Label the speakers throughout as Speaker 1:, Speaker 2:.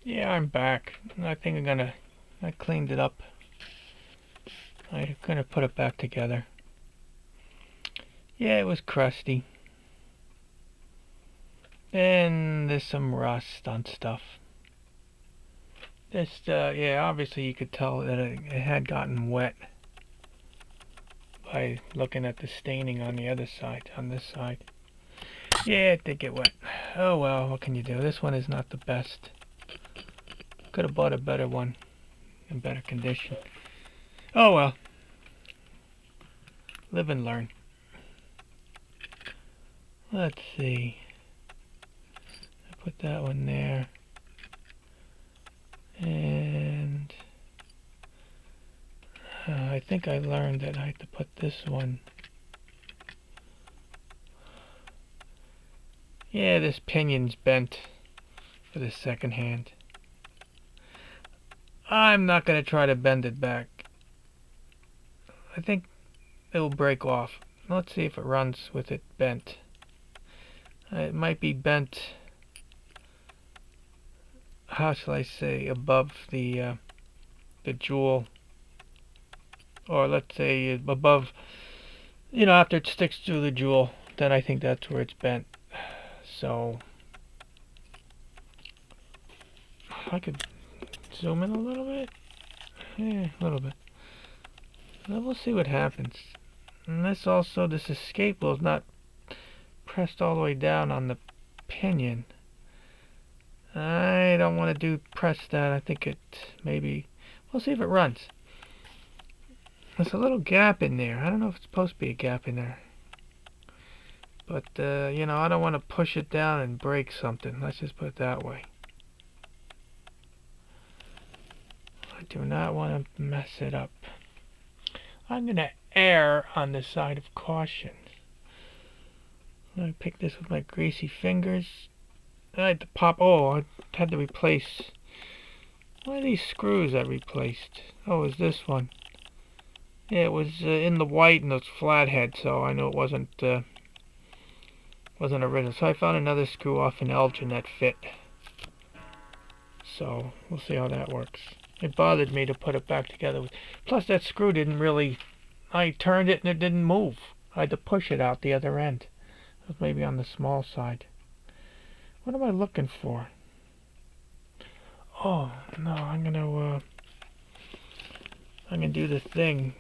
Speaker 1: Yeah, I'm back. I think I cleaned it up. I'm gonna put it back together. Yeah, it was crusty. And there's some rust on stuff. Yeah, obviously you could tell that it had gotten wet by looking at the staining on the other side, on this side. Yeah, it did get wet. Oh well, what can you do? This one is not the best. Could have bought a better one in better condition. Oh well, live and learn. Let's see. I put that one there. And I think I learned that I had to put this one. Yeah, this pinion's bent for the second hand. I'm not going to try to bend it back. I think it will break off. Let's see if it runs with it bent. It might be bent, how shall I say, above the jewel. Or let's say above, after it sticks to the jewel, then I think that's where it's bent. So, I could zoom in a little bit. Yeah, a little bit. Then we'll see what happens. And this escape wheel is not pressed all the way down on the pinion. I don't want to press that. I think we'll see if it runs. There's a little gap in there. I don't know if it's supposed to be a gap in there. But, I don't want to push it down and break something. Let's just put it that way. I do not want to mess it up. I'm going to err on the side of caution. I pick this with my greasy fingers. I had to I had to replace. One of these screws I replaced. Oh, it was this one. Yeah, it was in the white and it's flathead, so I knew it wasn't original. So I found another screw off an Elgin that fit. So we'll see how that works. It bothered me to put it back together. Plus that screw didn't really. I turned it and it didn't move. I had to push it out the other end. It was maybe on the small side. What am I looking for? Oh no, I'm gonna do the thing.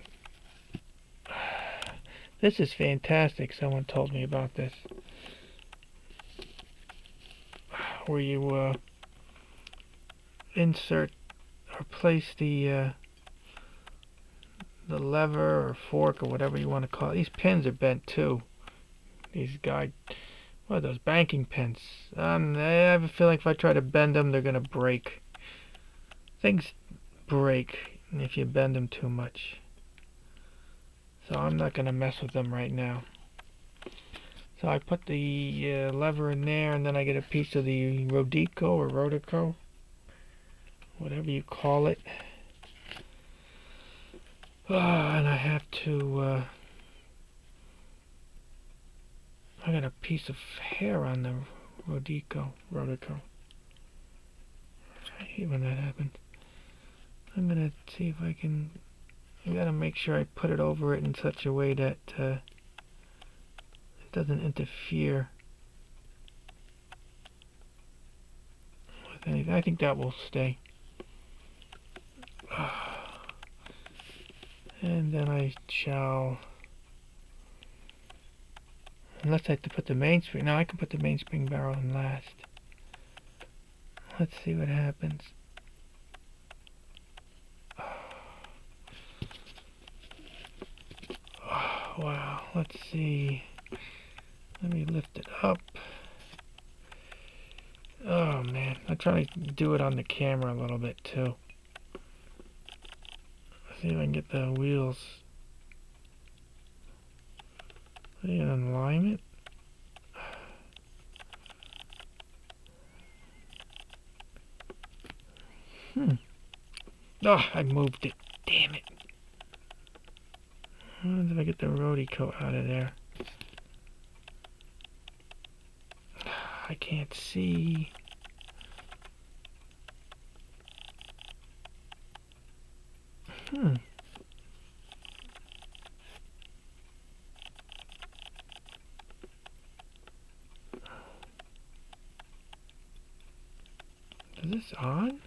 Speaker 1: This is fantastic. Someone told me about this. Where you insert or place the lever or fork or whatever you want to call it. These pins are bent too. What are those, banking pins? I have a feeling if I try to bend them, they're gonna break. Things break if you bend them too much. So I'm not gonna mess with them right now. So I put the lever in there, and then I get a piece of the Rodico or Rodico, whatever you call it. And I have to. I got a piece of hair on the Rodico. I hate when that happens. I'm gonna see if I can. I gotta make sure I put it over it in such a way that it doesn't interfere with anything. I think that will stay. And then I shall. Unless I have to put the mainspring. No, I can put the mainspring barrel in last. Let's see what happens. Oh, wow, let's see. Let me lift it up. Oh man, I'm trying to do it on the camera a little bit too. See if I can get the wheels. And align it. Oh, I moved it. Damn it. I wonder if I get the Rodico out of there. I can't see. this on?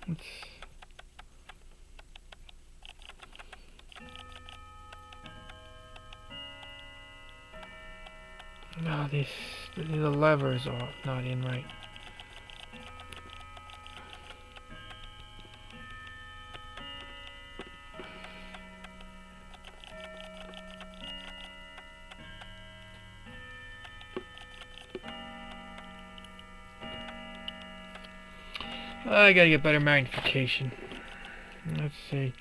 Speaker 1: Let's... No, the levers are not in right. I gotta get better magnification. Let's see.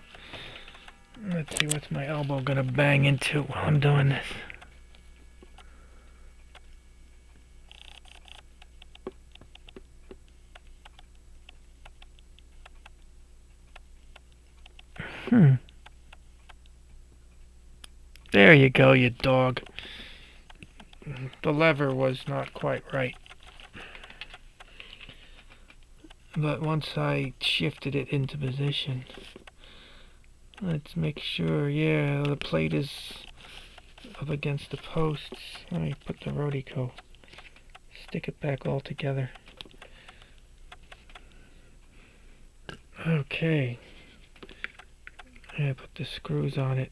Speaker 1: Let's see what's my elbow gonna bang into while I'm doing this. There you go, you dog. The lever was not quite right. But once I shifted it into position, let's make sure, yeah, the plate is up against the posts. Let me put the Rodico, stick it back all together. Okay. I put the screws on it.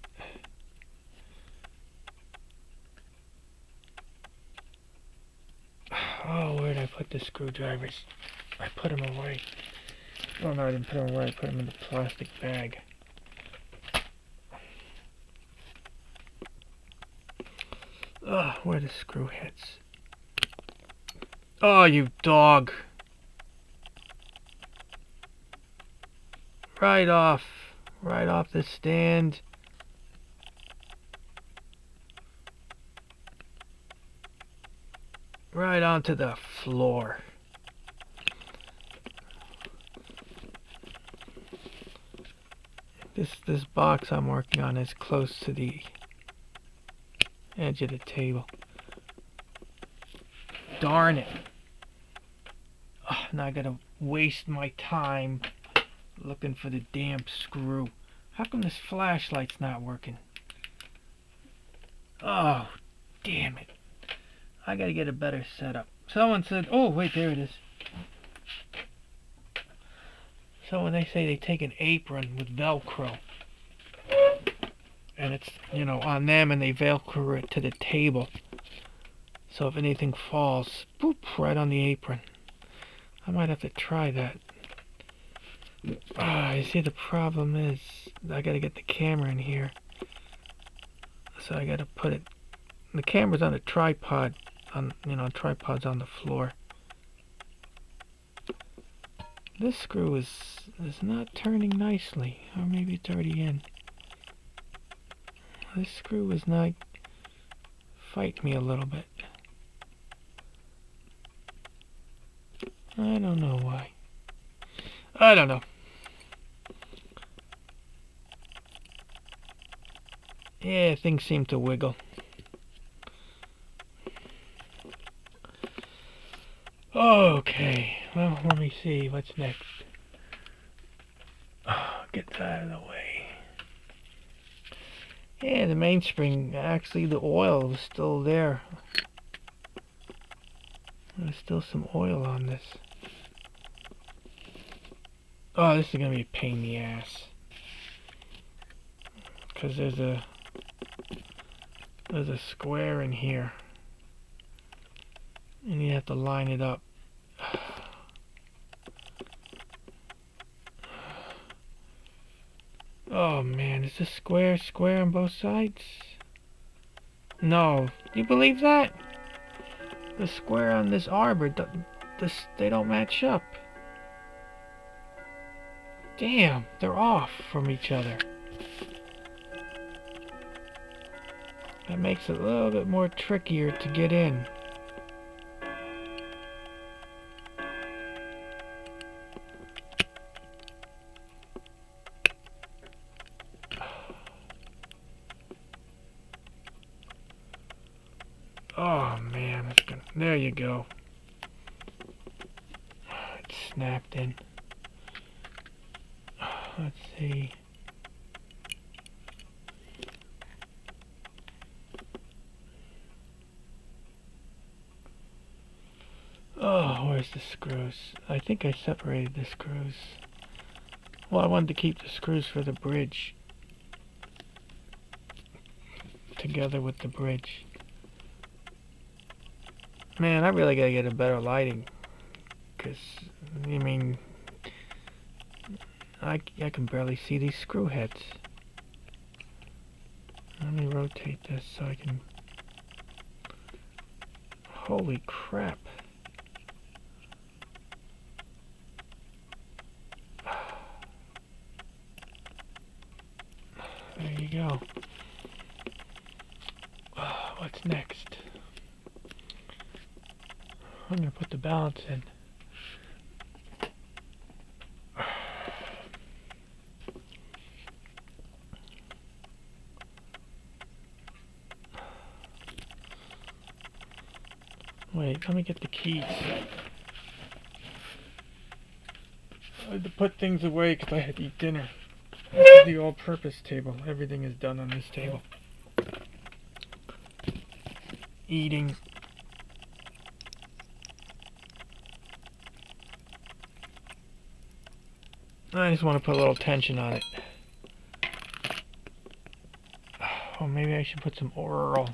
Speaker 1: Oh, where did I put the screwdrivers? I put them away. Oh no, I didn't put them away. I put them in the plastic bag. Oh, where are the screw heads? Oh, you dog! Right off the stand. Right onto the floor. This box I'm working on is close to the edge of the table. Darn it. Oh, now I gotta waste my time looking for the damn screw. How come this flashlight's not working? Oh, damn it. I gotta get a better setup. Someone said, oh wait, there it is. So when they say they take an apron with Velcro, and it's, you know, on them, and they Velcro it to the table, so if anything falls, boop, right on the apron. I might have to try that. You see, the problem is I gotta get the camera in here, so I gotta put it. The camera's on a tripod, tripod's on the floor. This screw is not turning nicely, or maybe it's already in. This screw is not fighting me a little bit. I don't know why. I don't know. Yeah, things seem to wiggle. Okay, well, let me see what's next. Get that out of the way. Yeah, the mainspring, actually the oil was still there. There's still some oil on this. Oh, this is gonna be a pain in the ass. Because there's a square in here. And you have to line it up. Oh man, is this square on both sides? No, you believe that? The square on this arbor, they don't match up. Damn, they're off from each other. That makes it a little bit more trickier to get in. Oh man, there you go. It's snapped in. Let's see. Oh, where's the screws? I think I separated the screws. Well, I wanted to keep the screws for the bridge together with the bridge. Man, I really gotta get a better lighting. Because, I mean, I can barely see these screw heads. Let me rotate this so I can... Holy crap. There you go. What's next? I'm gonna put the balance in. Wait, let me get the keys. I had to put things away because I had to eat dinner. This is the all-purpose table. Everything is done on this table. Eating. I just want to put a little tension on it. Oh, maybe I should put some oil.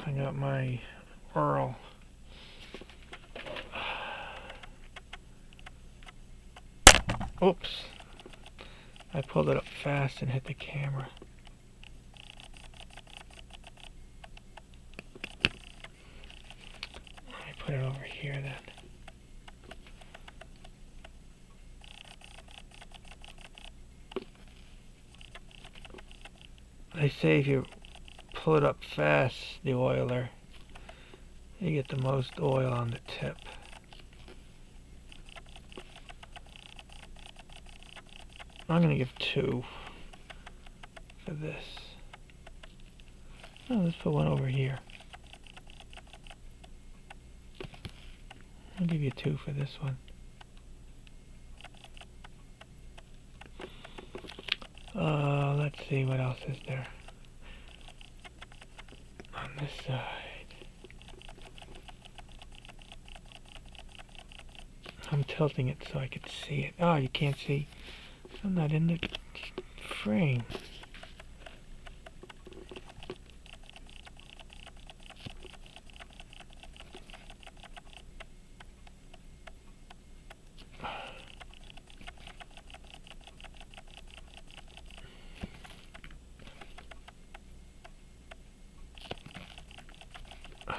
Speaker 1: I got my oil. Oops. I pulled it up fast and hit the camera. Let me put it over here then. They say if you pull it up fast, the oiler, you get the most oil on the tip. I'm gonna give 2 for this. Oh, let's put one over here. I'll give you 2 for this one. Let's see what else is there on this side. I'm tilting it so I can see it. Oh, you can't see. I'm not in the frame.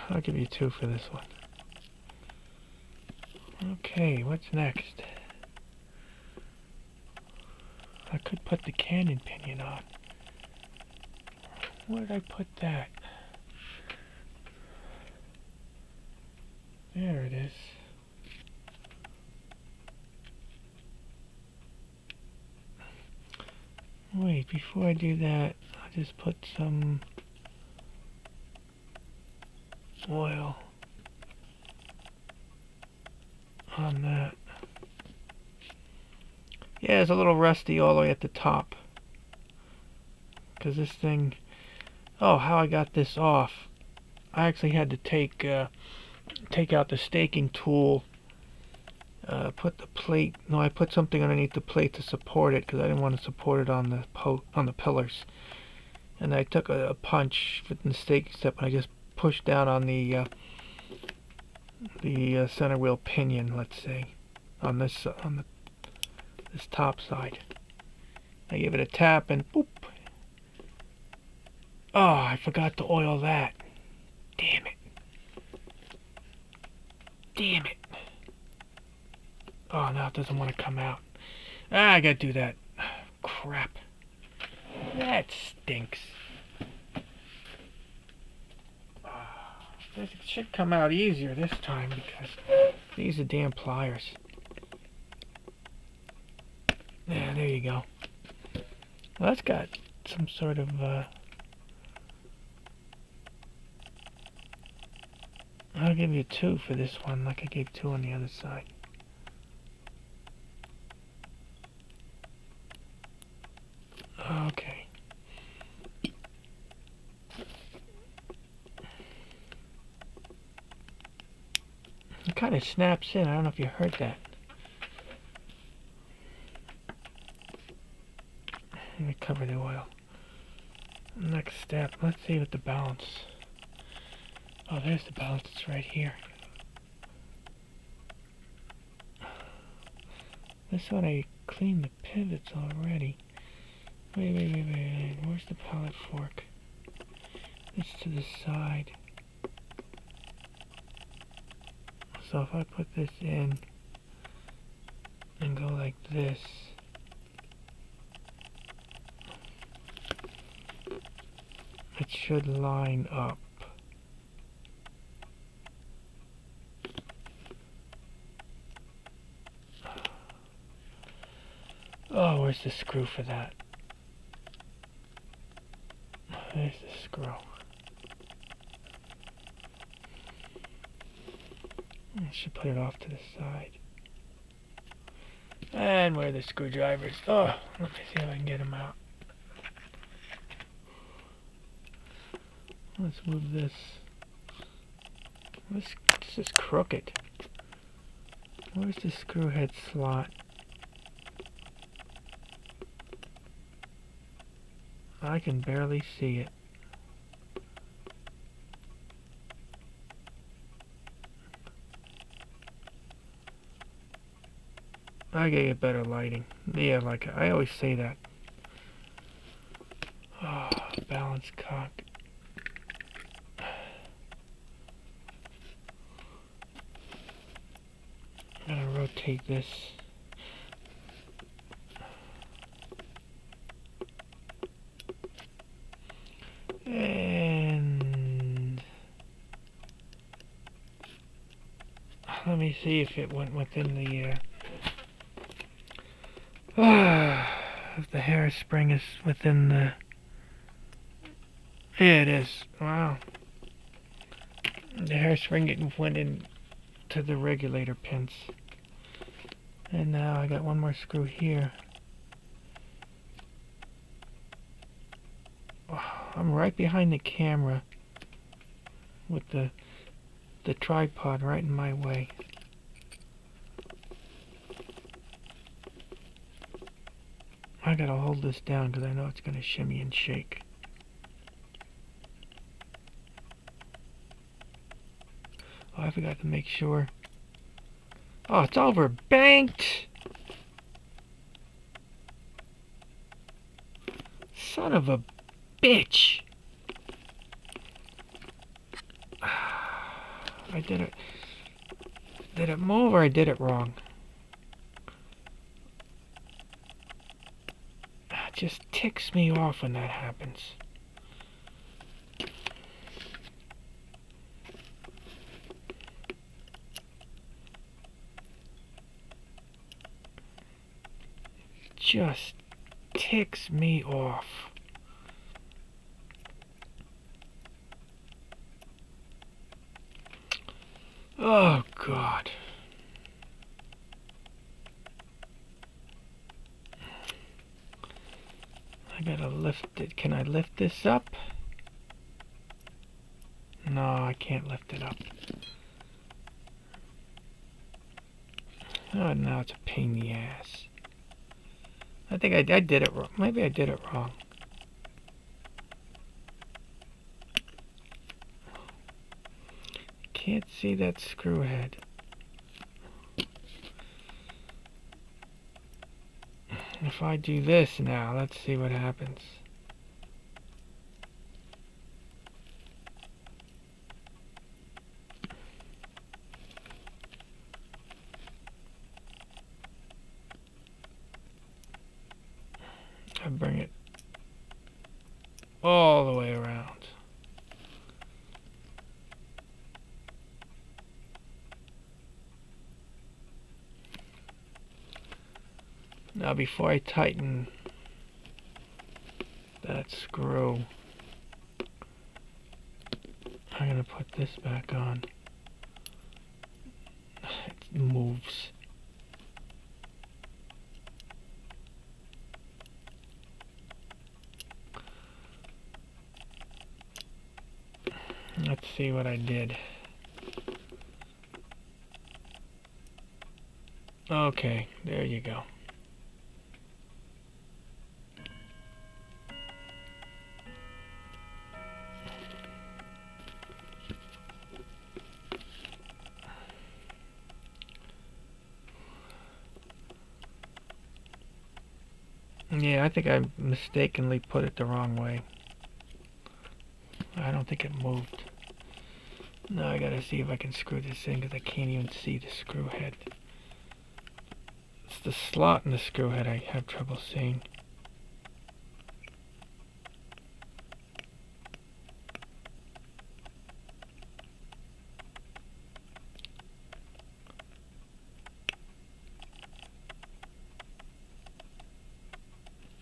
Speaker 1: I'll give you 2 for this one. Okay, what's next? I could put the cannon pinion on. Where did I put that? There it is. Wait, before I do that, I'll just put some oil on that. Yeah, it's a little rusty all the way at the top. Because this thing... Oh, how I got this off. I actually had to take out the staking tool. Put the plate... No, I put something underneath the plate to support it because I didn't want to support it on the pillars. And I took a punch with the staking step and I just pushed down on the center wheel pinion, let's say, on this top side. I gave it a tap and boop. Oh, I forgot to oil that. Damn it. Damn it. Oh, now it doesn't want to come out. Ah, I gotta do that. Crap. That stinks. This should come out easier this time because these are damn pliers. Yeah, there you go. Well, that's got some sort of I'll give you 2 for this one, like I gave 2 on the other side. Okay. It kind of snaps in. I don't know if you heard that. Let me cover the oil. Next step, let's see what the balance. Oh, there's the balance. It's right here. This one I cleaned the pivots already. Wait. Where's the pallet fork? It's to the side. So if I put this in and go like this, it should line up. Oh, where's the screw for that? There's the screw. I should put it off to the side. And where are the screwdrivers? Oh, let me see if I can get them out. Let's move this. This is crooked. Where's the screw head slot? I can barely see it. I gotta get better lighting. Yeah, like I always say that. Oh, balance cock. I'm gonna rotate this. And let me see if it went within the if the hairspring is within the... Yeah, it is. Wow. The hairspring went in to the regulator pins. And now I got one more screw here. Oh, I'm right behind the camera with the tripod right in my way. I gotta hold this down because I know it's gonna shimmy and shake. Oh, I forgot to make sure. Oh, it's overbanked! Son of a bitch! I did it. Did it move or I did it wrong? It just ticks me off when that happens. Just ticks me off. Oh, God. I gotta lift it. Can I lift this up? No, I can't lift it up. Oh, now it's a pain in the ass. I think I did it wrong. Maybe I did it wrong. Can't see that screw head. If I do this now, let's see what happens. I bring it all the way around. Now before I tighten that screw, I'm going to put this back on. It moves. Let's see what I did. Okay, there you go. Yeah, I think I mistakenly put it the wrong way. I don't think it moved. Now I gotta see if I can screw this in because I can't even see the screw head. It's the slot in the screw head I have trouble seeing.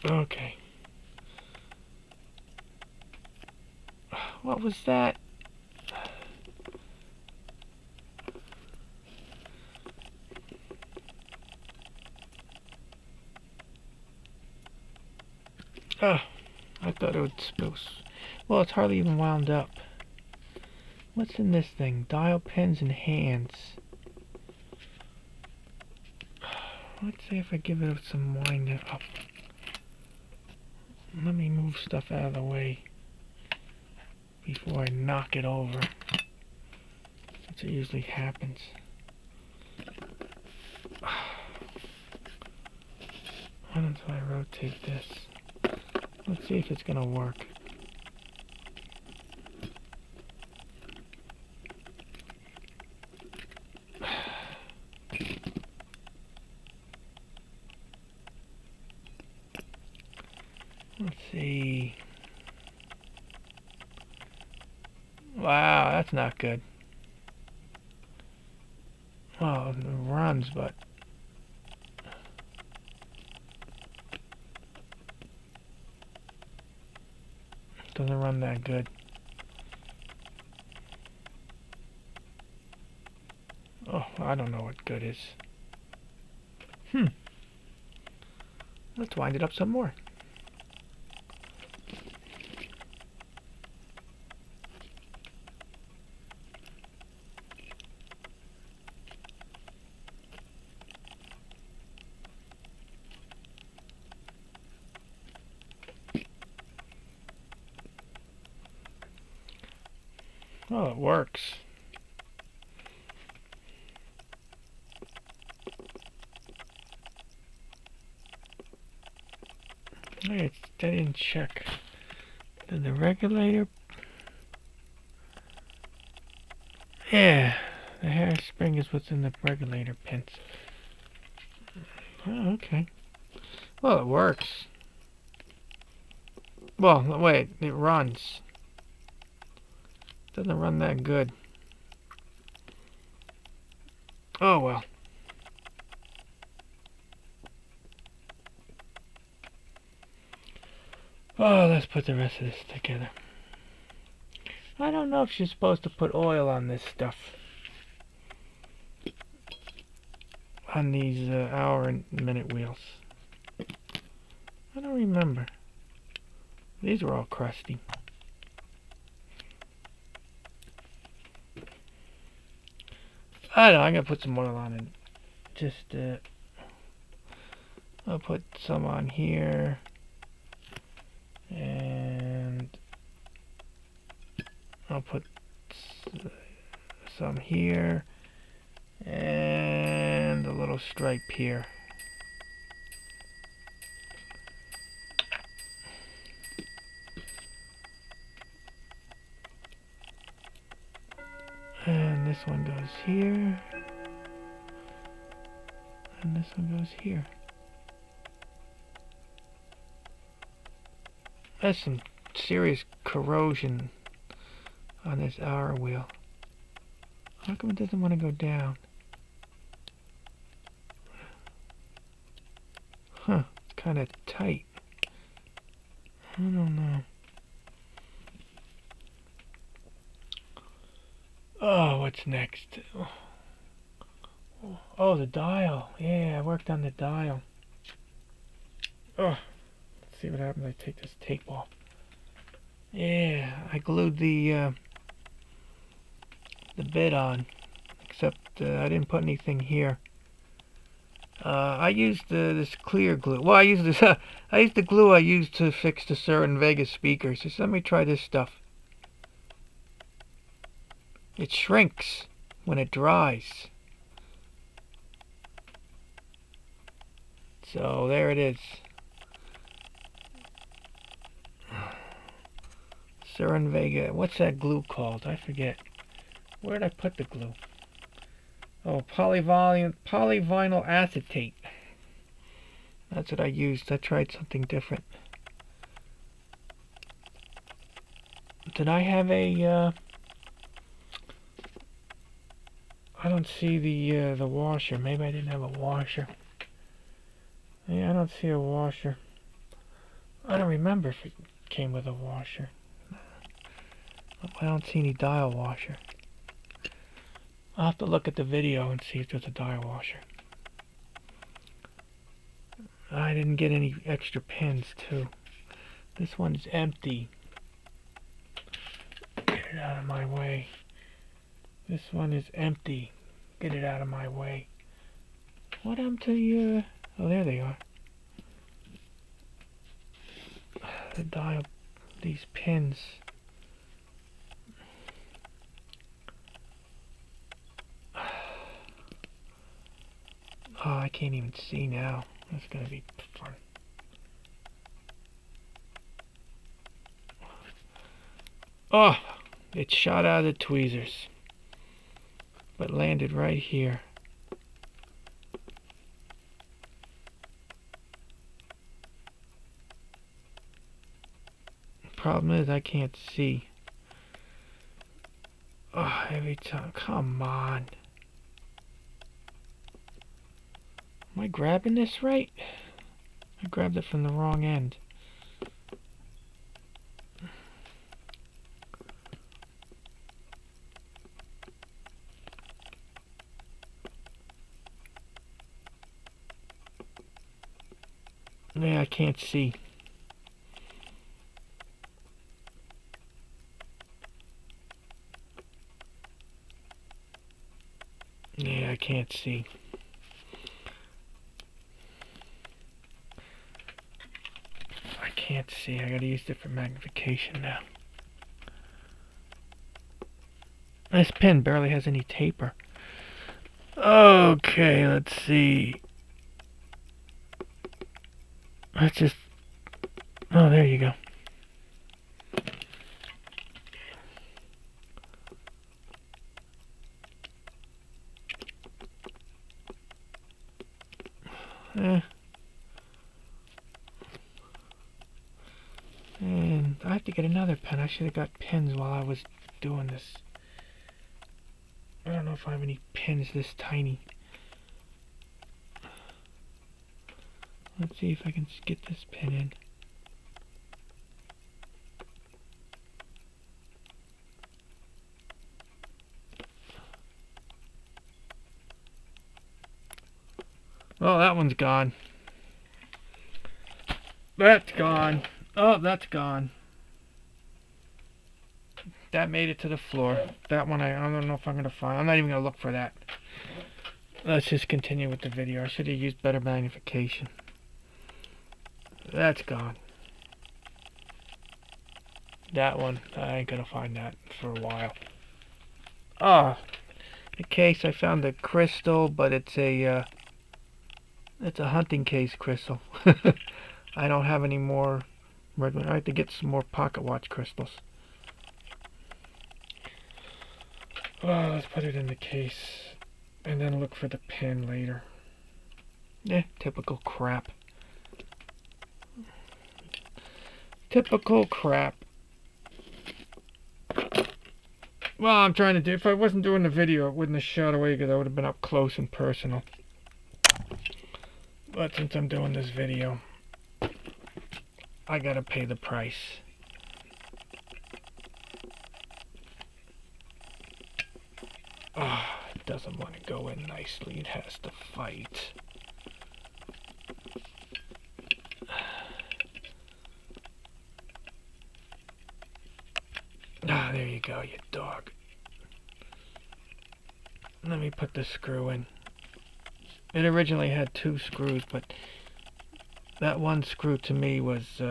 Speaker 1: Okay. What was that? Oh, I thought it would spooce. Well, it's hardly even wound up. What's in this thing? Dial pins and hands. Let's see if I give it some wind up. Let me move stuff out of the way before I knock it over. That's what usually happens. Not until I rotate this. Let's see if it's gonna work. Let's see. Wow, that's not good. Well, it runs, but it doesn't run that good. Oh, I don't know what good is. Let's wind it up some more. Oh, it works. Hey, I didn't check. Did the regulator? Yeah, the hairspring is what's in the regulator pins. Oh, okay. Well, it works. Well, wait, it runs. Doesn't run that good. Oh well. Oh, let's put the rest of this together. I don't know if you're supposed to put oil on this stuff. On these hour and minute wheels. I don't remember. These were all crusty. I don't know, I'm gonna put some oil on it. Just, I'll put some on here. And I'll put some here. And a little stripe here. And this one goes here. And this one goes here. That's some serious corrosion on this hour wheel. How come it doesn't want to go down? Huh, it's kind of tight. I don't know. Oh, what's next? Oh, the dial. Yeah, I worked on the dial. Oh, let's see what happens if I take this tape off. Yeah, I glued the bit on, except I didn't put anything here. I used this clear glue. Well, I used this. I used the glue I used to fix the Sir Vegas speakers. So let me try this stuff. It shrinks when it dries. So there it is. Sir Vega. What's that glue called? I forget. Where did I put the glue? Oh, polyvinyl acetate. That's what I used. I tried something different. Did I have a? I don't see the washer. Maybe I didn't have a washer. Yeah, I don't see a washer. I don't remember if it came with a washer. I don't see any dial washer. I'll have to look at the video and see if there's a dial washer. I didn't get any extra pins too. This one's empty. Get it out of my way. This one is empty. Get it out of my way. What happened to you? Oh, there they are. The dial, these pins. Oh, I can't even see now. That's gonna be fun. Oh, it shot out of the tweezers, but landed right here. Problem is I can't see. Oh, every time. Come on. Am I grabbing this right? I grabbed it from the wrong end. Yeah, I can't see. Yeah, I can't see. I can't see. I gotta use different magnification now. This pen barely has any taper. Okay, let's see. Let's just... Oh, there you go. And I have to get another pen. I should have got pins while I was doing this. I don't know if I have any pins this tiny. Let's see if I can get this pin in. Oh, that one's gone. That's gone. Oh, that's gone. That made it to the floor. That one I don't know if I'm going to find. I'm not even going to look for that. Let's just continue with the video. I should have used better magnification. That's gone. That one, I ain't going to find that for a while. Oh, the case, I found a crystal, but it's a hunting case crystal. I don't have any more regular. I have to get some more pocket watch crystals. Well, let's put it in the case and then look for the pin later. Typical crap. Typical crap. Well, I'm trying to do. If I wasn't doing the video, it wouldn't have shot away because I would have been up close and personal. But since I'm doing this video, I gotta pay the price. Ah, it doesn't want to go in nicely. It has to fight. Ah, there you go, you dog. Let me put the screw in. It originally had 2 screws, but that one screw to me was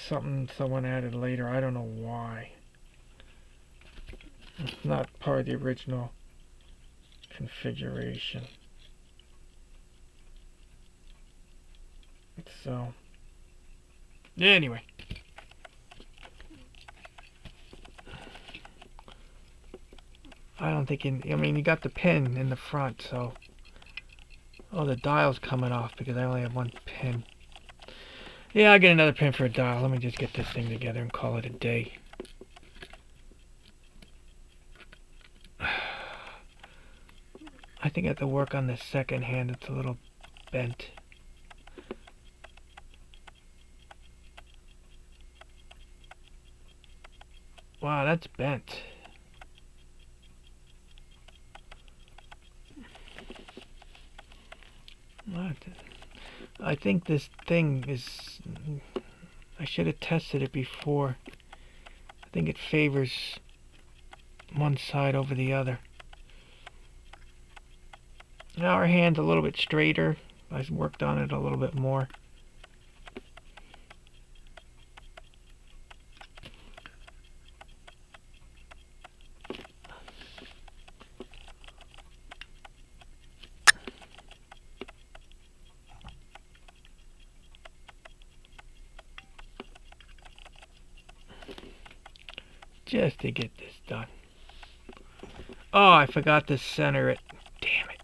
Speaker 1: something someone added later. I don't know why. It's not part of the original configuration. So, anyway. I don't think I mean, you got the pin in the front, so... Oh, the dial's coming off because I only have 1 pin. Yeah, I'll get another pin for a dial. Let me just get this thing together and call it a day. I think I have to work on the second hand. It's a little bent. Wow, that's bent. I think this thing is... I should have tested it before. I think it favors one side over the other. Now our hand's a little bit straighter. I worked on it a little bit more. Just to get this done. Oh, I forgot to center it. Damn it.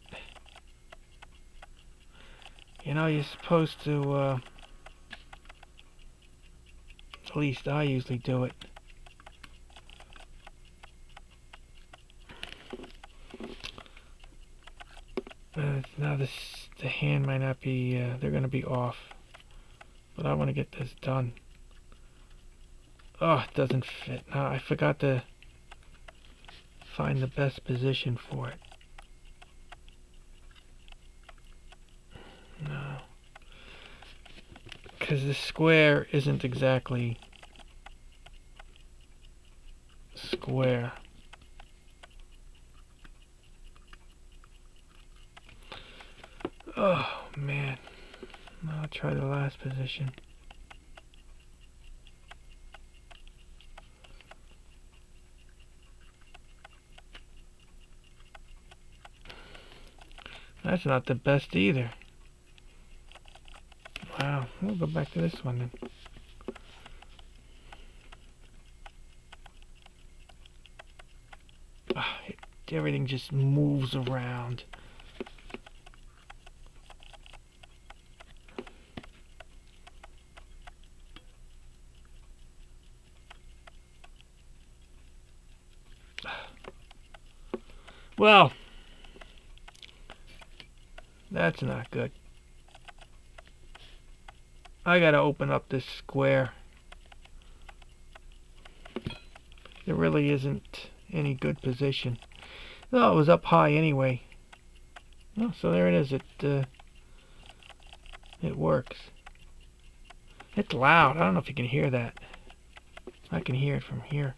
Speaker 1: You know, you're supposed to, at least I usually do it. Now the hand might not be, they're going to be off. But I want to get this done. Oh, it doesn't fit. Now, I forgot to find the best position for it. No. Because the square isn't exactly square. Oh, man. I'll try the last position. That's not the best either. Wow, we'll go back to this one then. Everything just moves around. Well, that's not good. I gotta open up this square. There really isn't any good position. No, it was up high anyway. Oh, so there it is. It works. It's loud. I don't know if you can hear that. I can hear it from here.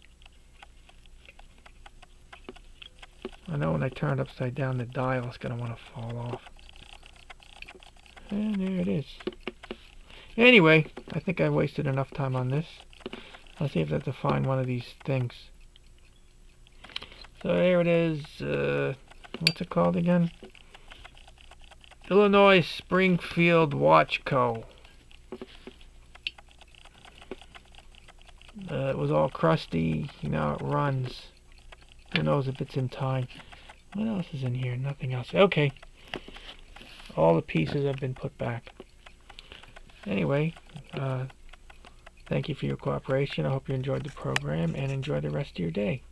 Speaker 1: I know when I turn it upside down, the dial is gonna want to fall off. And there it is. Anyway, I think I wasted enough time on this. I'll see if I have to find one of these things. So there it is. What's it called again? Illinois Springfield Watch Co. It was all crusty. Now it runs. Who knows if it's in time. What else is in here? Nothing else. Okay. All the pieces have been put back. Anyway, thank you for your cooperation. I hope you enjoyed the program and enjoy the rest of your day.